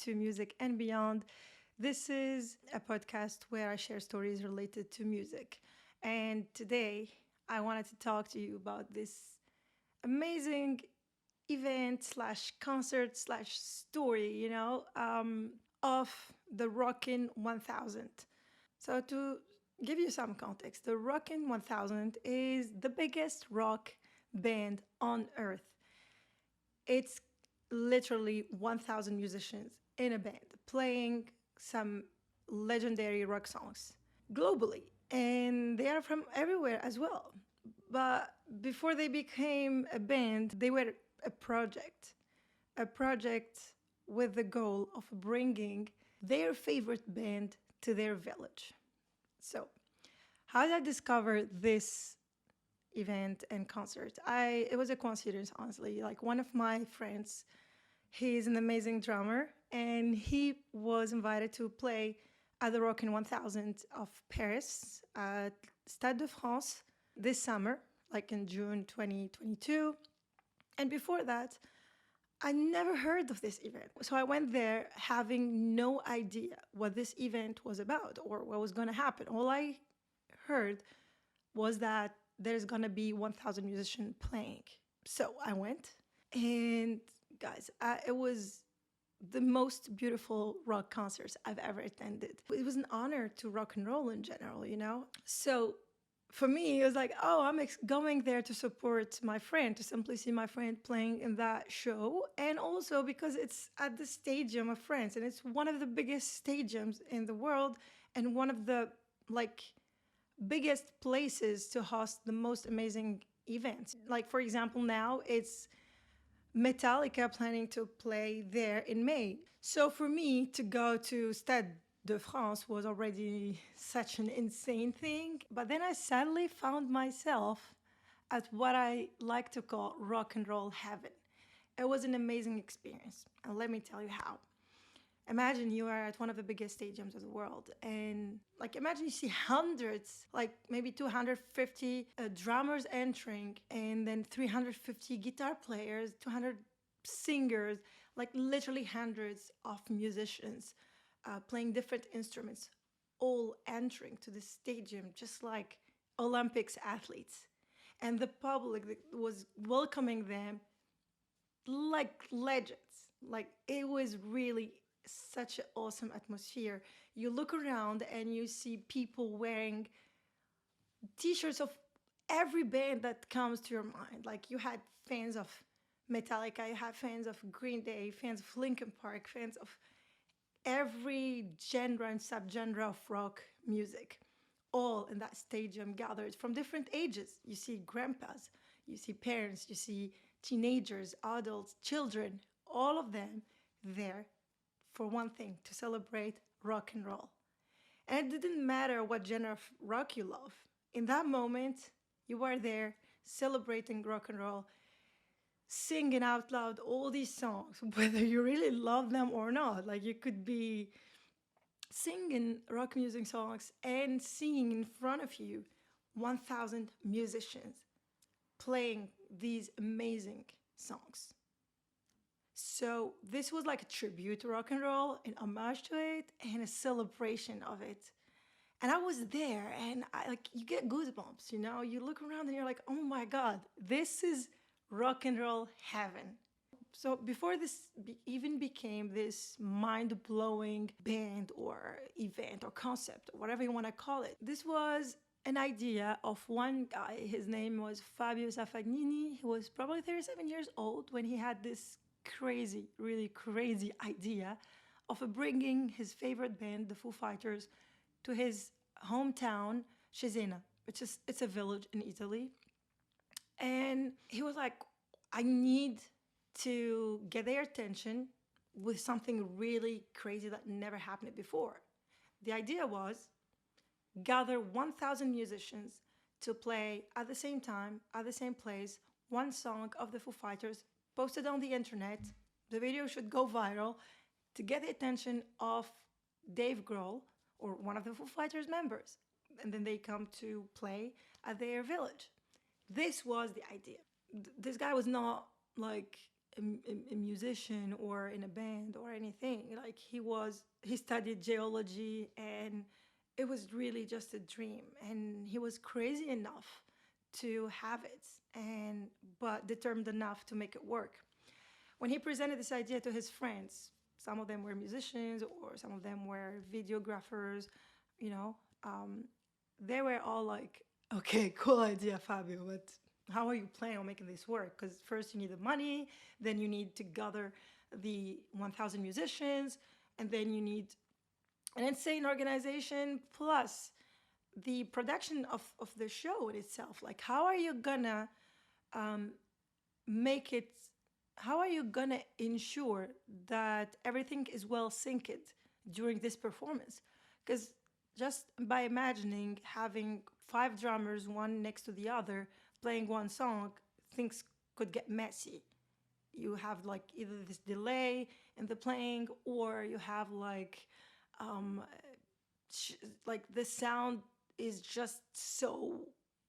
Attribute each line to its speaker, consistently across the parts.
Speaker 1: to music and beyond. This is a podcast where I share stories related to music. And today I wanted to talk to you about this amazing event slash concert slash story, of the Rockin' 1000. So to give you some context, the Rockin' 1000 is the biggest rock band on earth. It's literally 1,000 musicians in a band playing some legendary rock songs globally. And they are from everywhere as well. But before they became a band, they were a a project with the goal of bringing their favorite band to their village. So, how did I discover this event and concert? It was a coincidence, honestly. Like one of my friends, he's an amazing drummer, and he was invited to play at the Rockin' 1000 of Paris at Stade de France this summer, like in June 2022. And before that, I never heard of this event. So I went there having no idea what this event was about or what was going to happen. All I heard was that there's going to be 1,000 musicians playing. So I went, and guys, it was the most beautiful rock concerts I've ever attended. It was an honor to rock and roll in general. So for me, it was like, oh, I'm going there to support my friend, to simply see my friend playing in that show. And also because it's at the Stadium of France, and it's one of the biggest stadiums in the world and one of the biggest places to host the most amazing events. Like, for example, now it's Metallica planning to play there in May. So for me to go to Stade de France was already such an insane thing. But then I sadly found myself at what I like to call rock and roll heaven. It was an amazing experience. And let me tell you how. Imagine you are at one of the biggest stadiums of the world, and imagine you see hundreds, maybe 250 drummers entering, and then 350 guitar players, 200 singers, literally hundreds of musicians playing different instruments, all entering to the stadium just like Olympics athletes. And the public that was welcoming them like legends. It was really such an awesome atmosphere. You look around and you see people wearing t-shirts of every band that comes to your mind. You had fans of Metallica, you had fans of Green Day, fans of Linkin Park, fans of every genre and subgenre of rock music, all in that stadium gathered from different ages. You see grandpas, you see parents, you see teenagers, adults, children, all of them there for one thing, to celebrate rock and roll. And it didn't matter what genre of rock you love. In that moment, you were there celebrating rock and roll, singing out loud all these songs, whether you really love them or not. You could be singing rock music songs and seeing in front of you 1,000 musicians playing these amazing songs. So this was like a tribute to rock and roll, an homage to it, and a celebration of it. And I was there, and you get goosebumps, You look around and you're like, oh my God, this is rock and roll heaven. So before this even became this mind-blowing band or event or concept, or whatever you want to call it, this was an idea of one guy. His name was Fabio Zafagnini. He was probably 37 years old when he had this crazy, really crazy idea of bringing his favorite band, the Foo Fighters, to his hometown, Cesena, it's a village in Italy. And he was like, I need to get their attention with something really crazy that never happened before. The idea was gather 1,000 musicians to play at the same time, at the same place, one song of the Foo Fighters, posted on the internet. The video should go viral to get the attention of Dave Grohl or one of the Foo Fighters members. And then they come to play at their village. This was the idea. This guy was not a musician or in a band or anything. Like he studied geology, and it was really just a dream. And he was crazy enough to have it, and but determined enough to make it work. When he presented this idea to his friends, some of them were musicians or some of them were videographers, you know, um, they were all like, okay, cool idea, Fabio, but how are you planning on making this work? Because first you need the money, then you need to gather the 1,000 musicians, and then you need an insane organization plus the production of the show in itself. Like, how are you gonna um, make it, how are you gonna ensure that everything is well synced during this performance? Because just by imagining having five drummers, one next to the other, playing one song, things could get messy. You have like either this delay in the playing, or you have um, like the sound is just so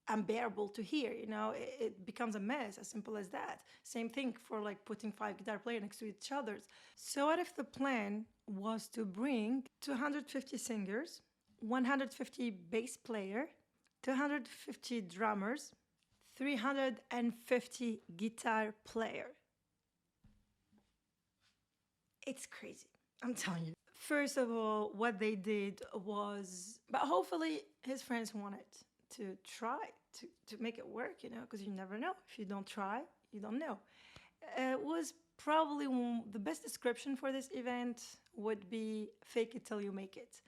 Speaker 1: unbearable to hear, it becomes a mess, as simple as that. Same thing for like putting five guitar players next to each other. So what if the plan was to bring 250 singers, 150 bass player, 250 drummers, 350 guitar player? It's crazy, I'm telling you. First of all, what they did was, but hopefully his friends wanted to try to make it work, because you never know. If you don't try, you don't know. It was probably the best description for this event would be fake it till you make it.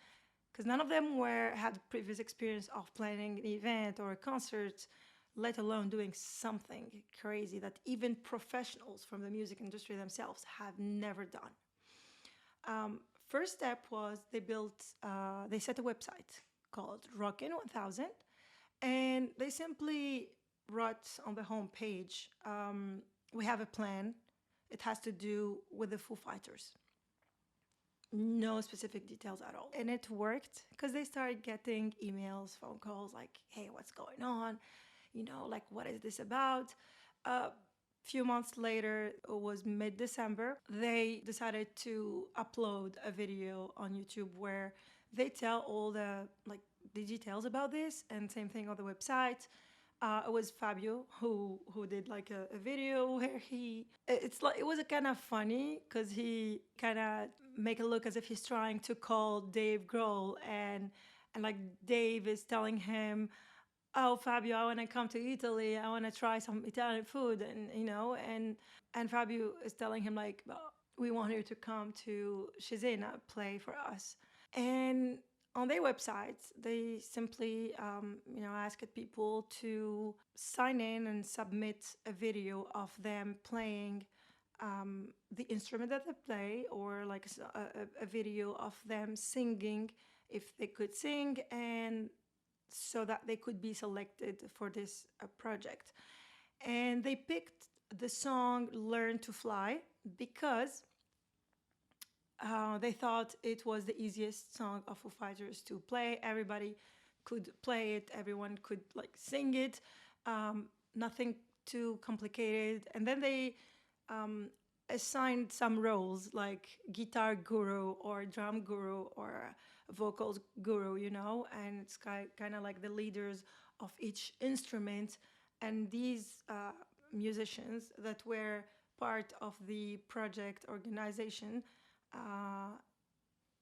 Speaker 1: Because none of them had previous experience of planning an event or a concert, let alone doing something crazy that even professionals from the music industry themselves have never done. First step was they set a website called Rockin'1000, and they simply wrote on the homepage, we have a plan. It has to do with the Foo Fighters. No specific details at all. And it worked because they started getting emails, phone calls like, hey, what's going on? Like, what is this about? Few months later, it was mid-December, they decided to upload a video on YouTube where they tell all the details about this, and same thing on the website. It was Fabio who did like a video where it was kind of funny because he kind of make it look as if he's trying to call Dave Grohl, and like Dave is telling him, oh, Fabio, I want to come to Italy. I want to try some Italian food, and Fabio is telling him like, well, we want you to come to Cesena, play for us. And on their website, they simply, asked people to sign in and submit a video of them playing the instrument that they play, or like a video of them singing if they could sing, and so that they could be selected for this project. And they picked the song Learn to Fly because they thought it was the easiest song of Foo Fighters to play. Everybody could play it, everyone could like sing it, nothing too complicated. And then they assigned some roles like guitar guru or drum guru or vocals guru, and it's kind of like the leaders of each instrument. And these musicians that were part of the project organization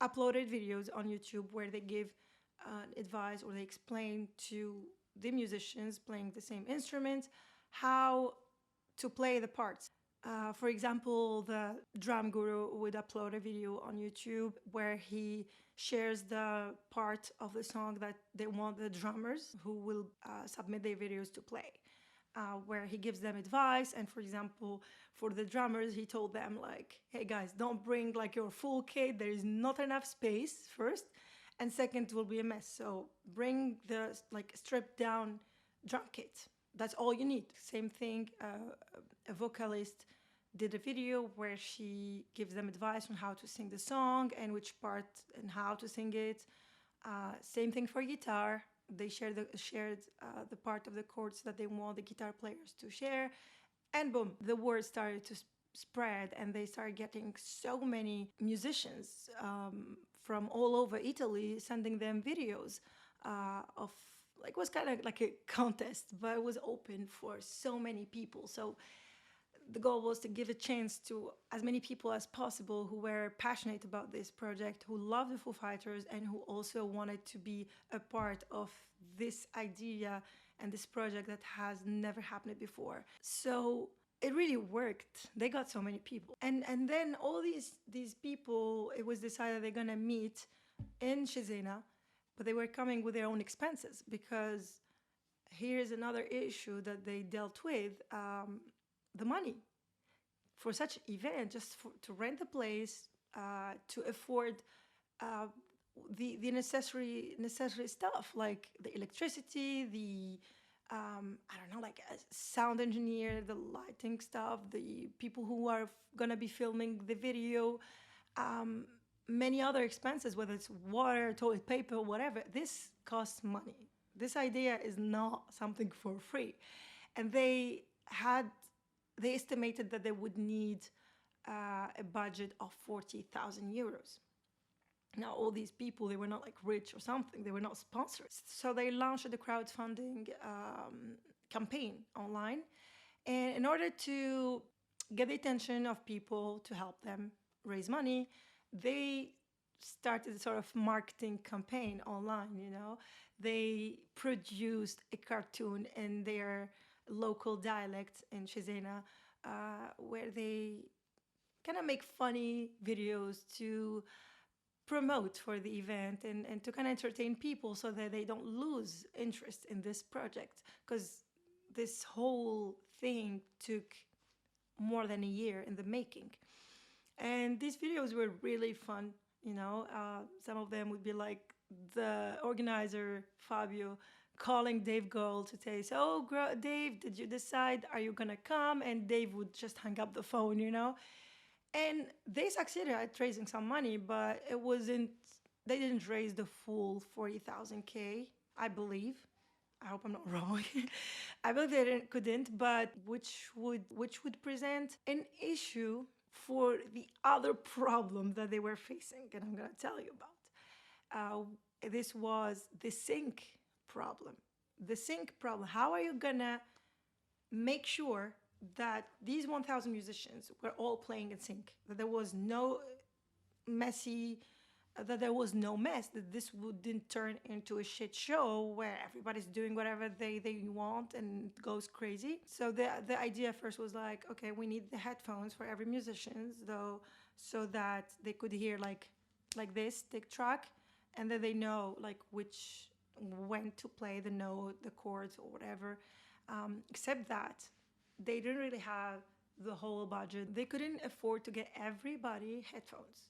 Speaker 1: uploaded videos on YouTube where they give advice, or they explain to the musicians playing the same instrument how to play the parts. For example, the drum guru would upload a video on YouTube where he shares the part of the song that they want the drummers who will submit their videos to play, where he gives them advice. And for example, for the drummers, he told them like, hey guys, don't bring like your full kit. There is not enough space, first. And second, it will be a mess. So bring the like stripped down drum kit. That's all you need. Same thing, a vocalist did a video where she gives them advice on how to sing the song and which part and how to sing it. Same thing for guitar. They shared the part of the chords that they want the guitar players to share. And boom, the words started spread, and they started getting so many musicians from all over Italy sending them videos of like, it was kind of like a contest, but it was open for so many people. So the goal was to give a chance to as many people as possible who were passionate about this project, who loved the Foo Fighters, and who also wanted to be a part of this idea and this project that has never happened before. So it really worked. They got so many people, and then all these people, it was decided they're gonna meet in Cesena, but they were coming with their own expenses because here's another issue that they dealt with: the money for such event, just to rent a place, to afford uh, the necessary stuff like the electricity, the I don't know, like a sound engineer, the lighting stuff, the people who are gonna be filming the video, um, many other expenses, whether it's water, toilet paper, whatever. This costs money. This idea is not something for free, and they estimated that they would need a budget of 40,000 euros. Now, all these people, they were not like rich or something, they were not sponsored. So they launched the crowdfunding campaign online. And in order to get the attention of people to help them raise money, they started a sort of marketing campaign online, you know. They produced a cartoon in their local dialect in Cesena, where they kind of make funny videos to promote for the event and to kind of entertain people so that they don't lose interest in this project, because this whole thing took more than a year in the making. And these videos were really fun, you know. Some of them would be like the organizer, Fabio, calling Dave Gold to say, so Dave, did you decide, are you gonna come? And Dave would just hang up the phone, you know. And they succeeded at raising some money, but they didn't raise the full 40,000 K, I believe. I hope I'm not wrong. I believe they couldn't, but which would present an issue for the other problem that they were facing, and I'm gonna tell you about. This was the sync problem. The sync problem. How are you gonna make sure that these 1,000 musicians were all playing in sync? That there was no messy that there was no mess, that this wouldn't turn into a shit show where everybody's doing whatever they want and it goes crazy. So the idea first was like, okay, we need the headphones for every musician, though, so that they could hear like this tick track, and then they know like when to play the note, the chords, or whatever. Except that they didn't really have the whole budget. They couldn't afford to get everybody headphones.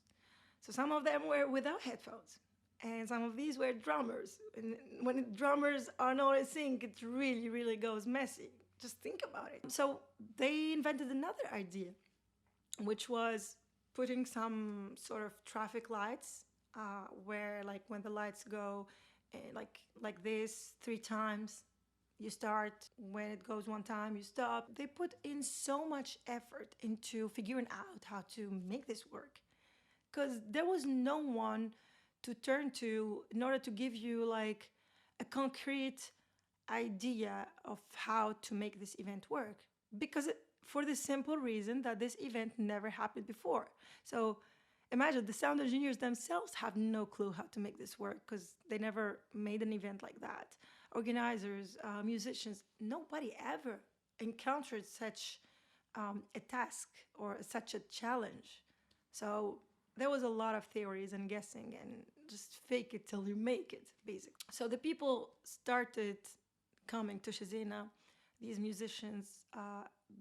Speaker 1: So some of them were without headphones, and some of these were drummers. And when drummers are not in sync, it really, really goes messy. Just think about it. So they invented another idea, which was putting some sort of traffic lights, where like when the lights go like this 3 times, you start. When it goes 1 time, you stop. They put in so much effort into figuring out how to make this work, because there was no one to turn to in order to give you like a concrete idea of how to make this event work, because for the simple reason that this event never happened before. So imagine the sound engineers themselves have no clue how to make this work, because they never made an event like that. Organizers, musicians, nobody ever encountered such a task or such a challenge. So there was a lot of theories and guessing and just fake it till you make it, basically. So the people started coming to Cesena, these musicians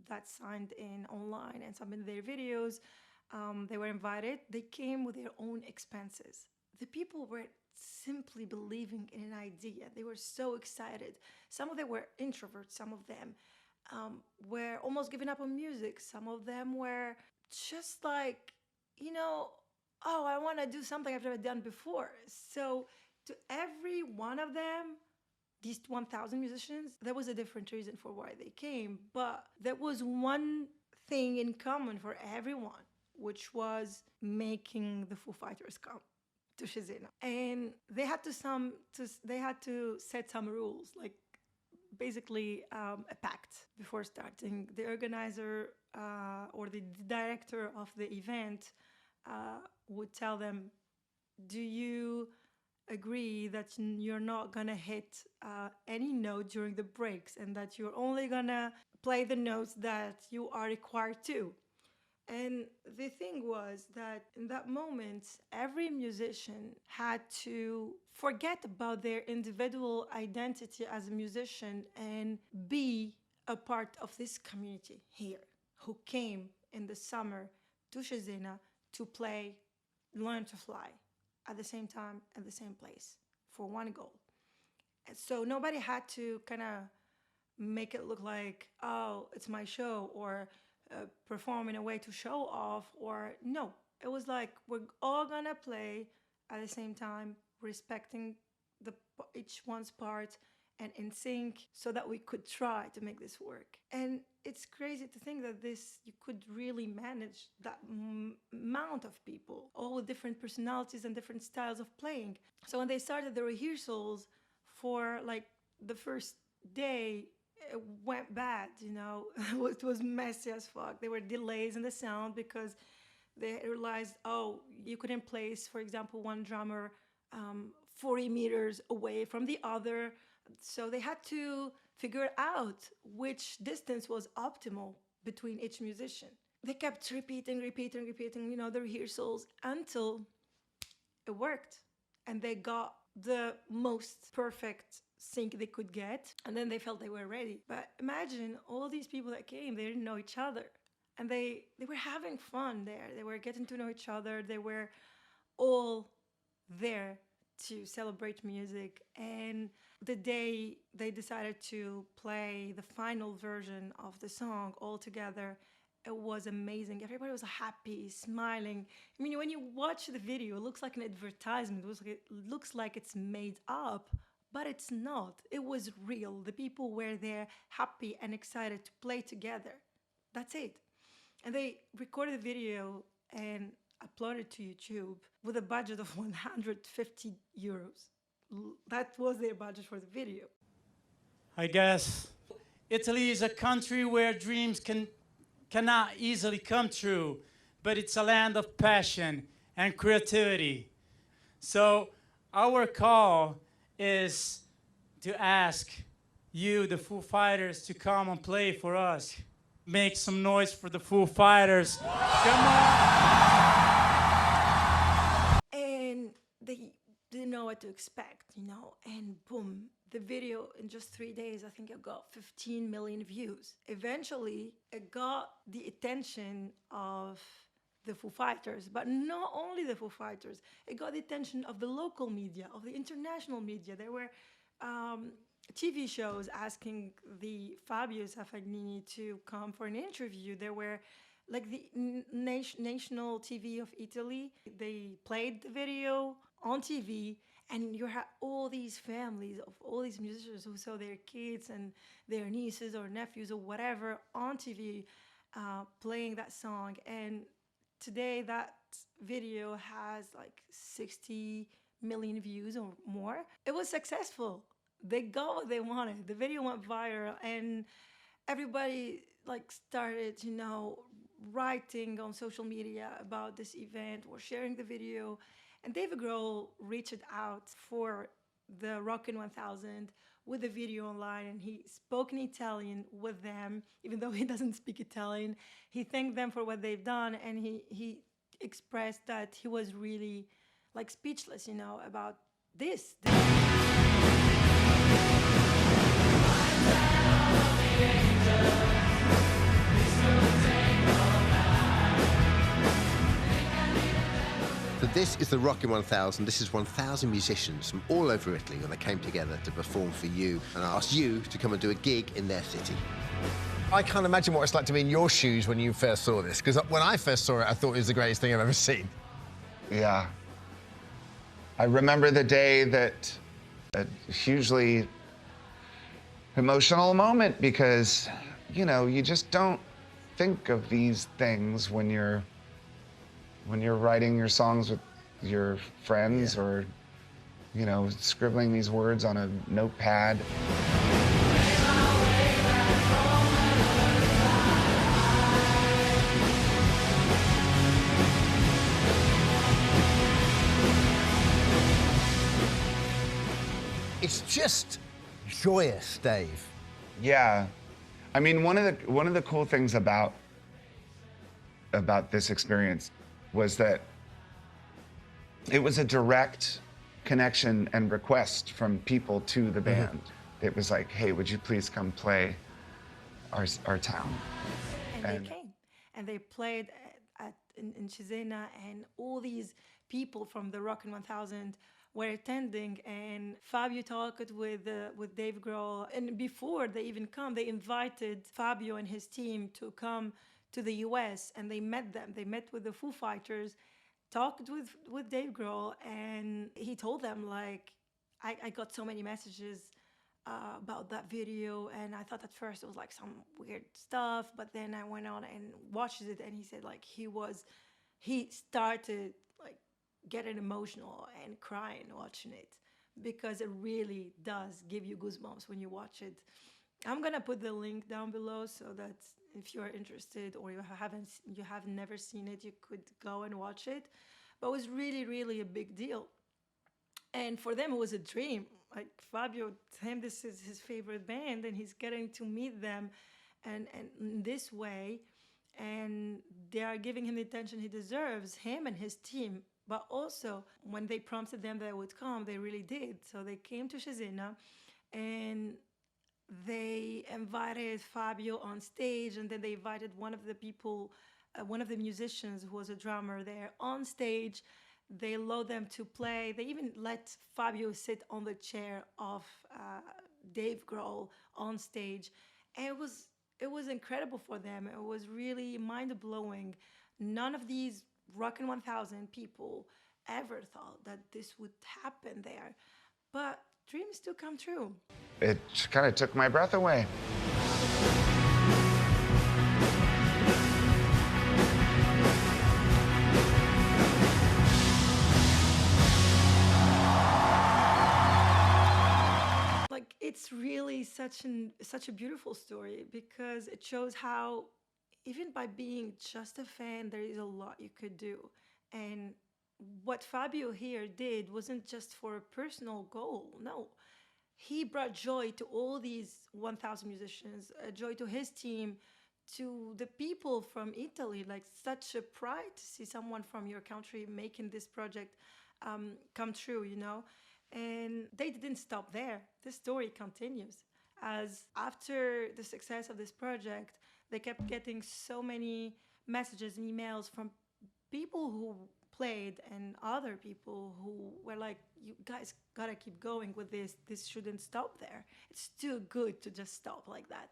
Speaker 1: that signed in online and submitted their videos. They were invited. They came with their own expenses. The people were simply believing in an idea. They were so excited. Some of them were introverts. Some of them were almost giving up on music. Some of them were just like, oh, I want to do something I've never done before. So to every one of them, these 1,000 musicians, there was a different reason for why they came. But there was one thing in common for everyone, which was making the Foo Fighters come to Shizena. And they had to set some rules, like basically a pact before starting. The organizer or the director of the event would tell them, do you agree that you're not gonna hit any note during the breaks and that you're only gonna play the notes that you are required to? And the thing was that in that moment, every musician had to forget about their individual identity as a musician and be a part of this community here who came in the summer to Shizena to play Learn to Fly at the same time, at the same place, for one goal. And so nobody had to kind of make it look like, oh, it's my show, or perform in a way to show off, or no. It was like, we're all gonna play at the same time, respecting each one's part and in sync, so that we could try to make this work. And it's crazy to think that you could really manage that amount of people, all with different personalities and different styles of playing. So when they started the rehearsals for like the first day, it went bad, it was messy as fuck. There were delays in the sound because they realized, oh, you couldn't place, for example, one drummer 40 meters away from the other. So they had to figure out which distance was optimal between each musician. They kept repeating, the rehearsals until it worked. And they got the most perfect sync they could get. And then they felt they were ready. But imagine all these people that came, they didn't know each other. And they were having fun there. They were getting to know each other. They were all there to celebrate music. And the day they decided to play the final version of the song all together, it was amazing. Everybody was happy, smiling. I mean, when you watch the video, it looks like an advertisement. It looks like it's made up, but it's not. It was real. The people were there, happy and excited to play together. That's it. And they recorded the video and uploaded it to YouTube with a budget of 150 euros. That was their budget for the video.
Speaker 2: I guess Italy is a country where dreams cannot easily come true, but it's a land of passion and creativity. So our call is to ask you, the Foo Fighters, to come and play for us. Make some noise for the Foo Fighters. Come on!
Speaker 1: And they didn't know what to expect, and boom, the video in just 3 days, I think it got 15 million views. Eventually, it got the attention of the Foo Fighters, but not only the Foo Fighters, it got the attention of the local media, of the international media. There were TV shows asking the Fabio Safagnini to come for an interview. There were like the national TV of Italy. They played the video on TV, and you had all these families of all these musicians who saw their kids and their nieces or nephews or whatever on TV playing that song. And today that video has like 60 million views or more. It was successful. They got what they wanted. The video went viral, and everybody started, writing on social media about this event or sharing the video. And David Grohl reached out for the Rockin'1000 with the video online, and he spoke in Italian with them, even though he doesn't speak Italian. He thanked them for what they've done, and he expressed that he was really speechless, about this.
Speaker 3: So this is the Rockin'1000. This is 1,000 musicians from all over Italy, and they came together to perform for you. And I asked you to come and do a gig in their city.
Speaker 4: I can't imagine what it's like to be in your shoes when you first saw this, because when I first saw it, I thought it was the greatest thing I've ever seen.
Speaker 5: Yeah. I remember the day that a hugely emotional moment, because, you just don't think of these things when you're writing your songs with your friends, or scribbling these words on a notepad.
Speaker 3: It's just joyous, Dave.
Speaker 5: Yeah. I mean, one of the cool things about this experience was that it was a direct connection and request from people to the band. It was like, hey, would you please come play our town?
Speaker 1: And they came, and they played in Cesena, and all these people from the Rockin'1000 were attending. And Fabio talked with Dave Grohl, and before they even come, they invited Fabio and his team to come to the U.S. and they met them. They met with the Foo Fighters, talked with Dave Grohl, and he told them, like, I got so many messages about that video, and I thought at first it was like some weird stuff, but then I went on and watched it, and he said, like, he started like getting emotional and crying watching it, because it really does give you goosebumps when you watch it. I'm gonna put the link down below so that if you are interested, or you have never seen it, you could go and watch it. But it was really, really a big deal. And for them, it was a dream. Like Fabio, to him, this is his favorite band, and he's getting to meet them, and in this way, and they are giving him the attention he deserves, him and his team. But also, when they prompted them that they would come, they really did. So they came to Cesena, and they invited Fabio on stage, and then they invited one of the musicians who was a drummer there on stage. They allowed them to play. They even let Fabio sit on the chair of Dave Grohl on stage, and it was incredible for them. It was really mind blowing. None of these Rockin' 1000 people ever thought that this would happen there, but dreams do come true.
Speaker 5: It kind of took my breath away.
Speaker 1: Like, it's really such a beautiful story, because it shows how even by being just a fan, there is a lot you could do. And what Fabio here did wasn't just for a personal goal. No, he brought joy to all these 1000 musicians, joy to his team, to the people from Italy. Like, such a pride to see someone from your country making this project come true. And they didn't stop there. The story continues. As after the success of this project, they kept getting so many messages and emails from people who played, and other people who were like, you guys gotta keep going with this shouldn't stop there, it's too good to just stop like that.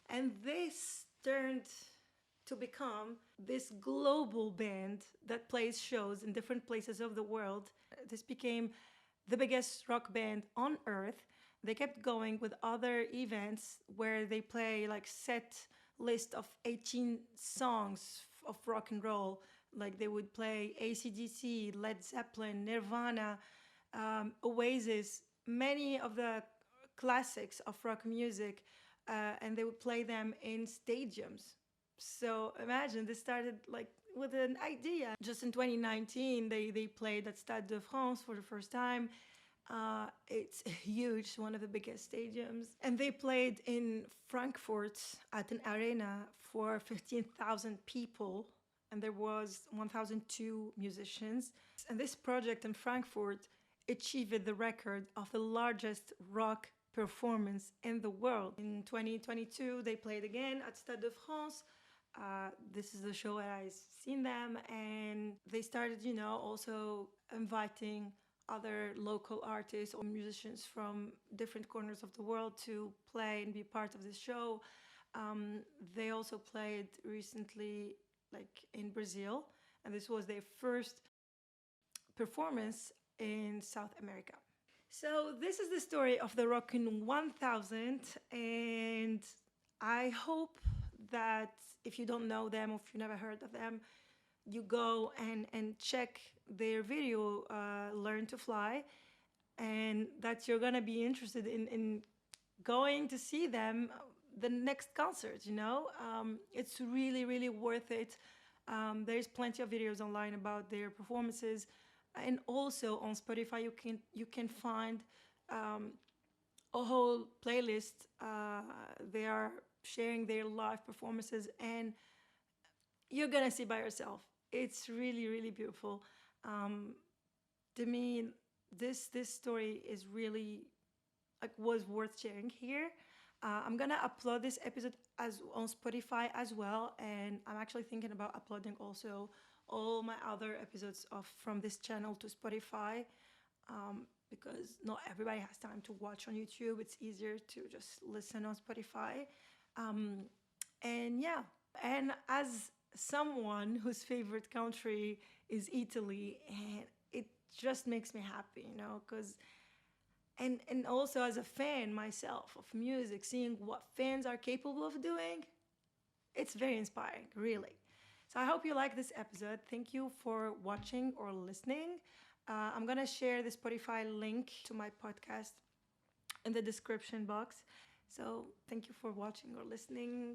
Speaker 1: And this turned to become this global band that plays shows in different places of the world. This became the biggest rock band on earth. They kept going with other events where they play like set list of 18 songs of rock and roll. Like, they would play AC/DC, Led Zeppelin, Nirvana, Oasis, many of the classics of rock music, and they would play them in stadiums. So imagine, this started like with an idea. Just in 2019, they played at Stade de France for the first time. It's huge, one of the biggest stadiums. And they played in Frankfurt at an arena for 15,000 people. And there was 1,002 musicians. And this project in Frankfurt achieved the record of the largest rock performance in the world. In 2022, they played again at Stade de France. This is the show where I've seen them, and they started, also inviting other local artists or musicians from different corners of the world to play and be part of this show. They also played recently, like in Brazil, and this was their first performance in South America. So this is the story of the Rockin' 1000, and I hope that if you don't know them or if you never heard of them, you go and check their video, Learn to Fly, and that you're gonna be interested in going to see them the next concert. It's really, really worth it. There's plenty of videos online about their performances, and also on Spotify you can find a whole playlist. They are sharing their live performances, and you're gonna see by yourself. It's really, really beautiful. To me, this story is really like was worth sharing here. I'm gonna upload this episode as on Spotify as well, and I'm actually thinking about uploading also all my other episodes of from this channel to Spotify, because not everybody has time to watch on YouTube. It's easier to just listen on Spotify. And yeah, and as someone whose favorite country is Italy, and it just makes me happy, because and also as a fan myself of music, seeing what fans are capable of doing, it's very inspiring, really. So I hope you like this episode. Thank you for watching or listening. I'm gonna share the Spotify link to my podcast in the description box. So thank you for watching or listening.